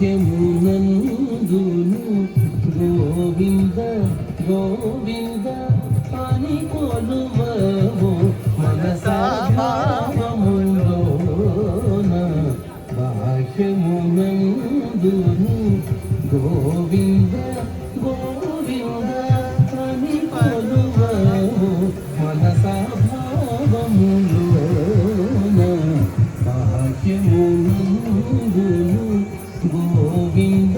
బాహ్యమునందును గోవింద గోవింద అని కొలువవు మనసాభావములోన బాహ్యమునందును గోవింద గోవింద అని కొలువవు మనసాభావములోన బాహ్యమునందును గోవింద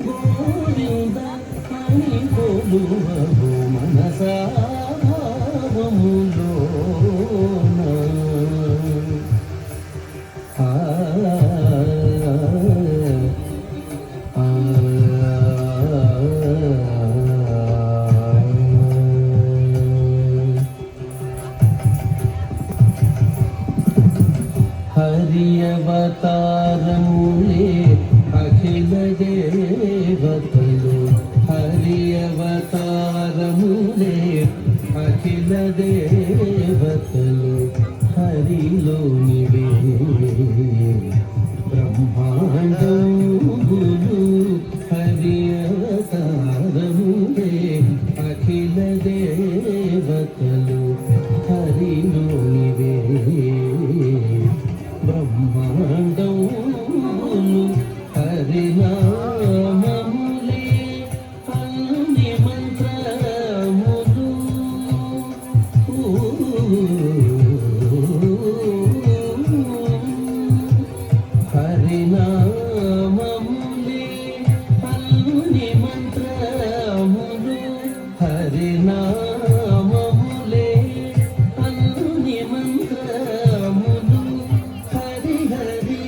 గోవింద అని కొలువవు మనసాభావములోన హరియవతారములే అఖిల దేవతలు హరియవతారములే అఖిల దేవతలు హరిలోనివే బ్రహ్మాండములు హరియవతారములే అఖిల దేవతలు హరిలోనివే బ్రహ్మాండములు హరినామములే అన్ని మంత్రములు హరినామములే అన్ని మంత్రములు హరినామములే అన్ని మంత్రములు హరి హరి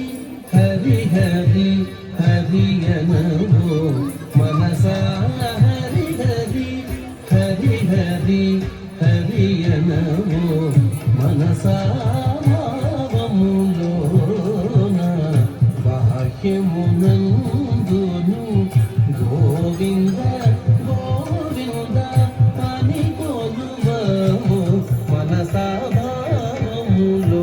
హరి హరి హరియనవో మనసా హరి హరి హరి హరి హరియనవో మనసా భావములోన బాహ్యమునందును గోవింద గోవింద అని కొలువవు మనసా భావములోన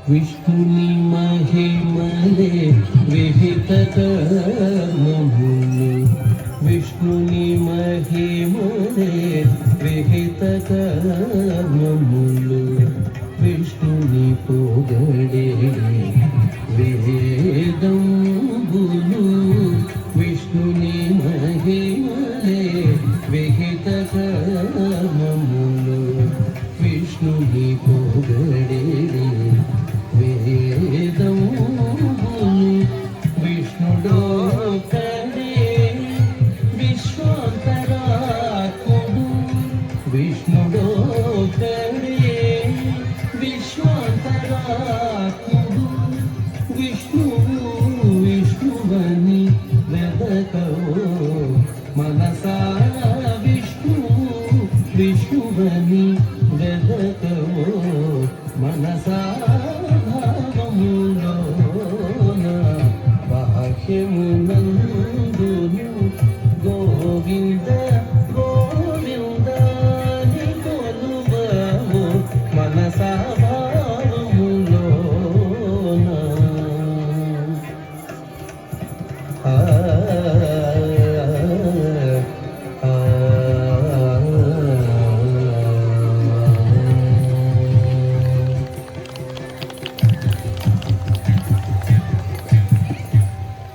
విష్ణుని మహిమలే విహిత కర్మములు విష్ణుని మహిమలే విహిత కర్మములు విష్ణుని పొగడే వేదంబులు విష్ణుని మహిమలే విహిత కర్మములు విష్ణుని పొగడే వేదంబులు విష్ణుడొక్కడే విశ్వాంతరాత్ముడు విష్ణుడొక్కడే విశ్వాంతరాత్ముడు విష్ణువు విష్ణువని వెదకవో మనసా విష్ణువు విష్ణువని వెదకవో మనసా భావములోన బాహ్యమునందును గోవింద గోవింద ని కొలువవు మనసా భావములోన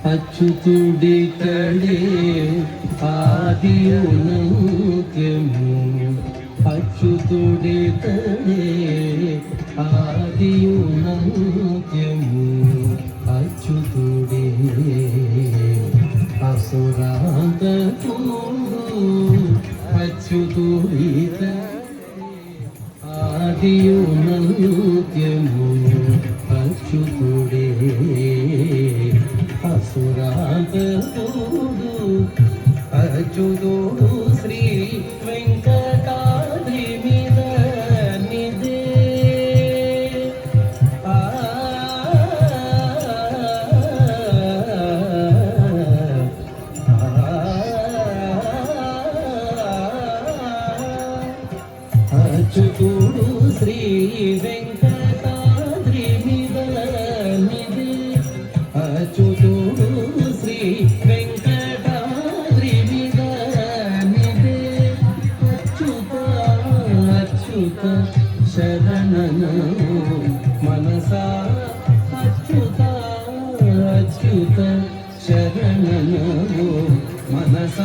అచ్యుతుడి కడే ఆదియునంత్యము అచ్యుతుడి కడే ఆదియునంత్యము అచ్యుతుడే అసురాంతకుడు అచ్యుతుడి ఆదియునంత్యము అచ్యుతుడే అసురాంతకుడు అచ్యుతుడు శ్రీ వెంకటాద్రి మీద నిదే వినవు మనసాభావంలోన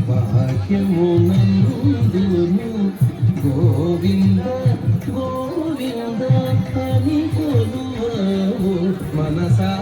వాక్యమునందును గోవింద గోవింద అని కొలువవు మనసా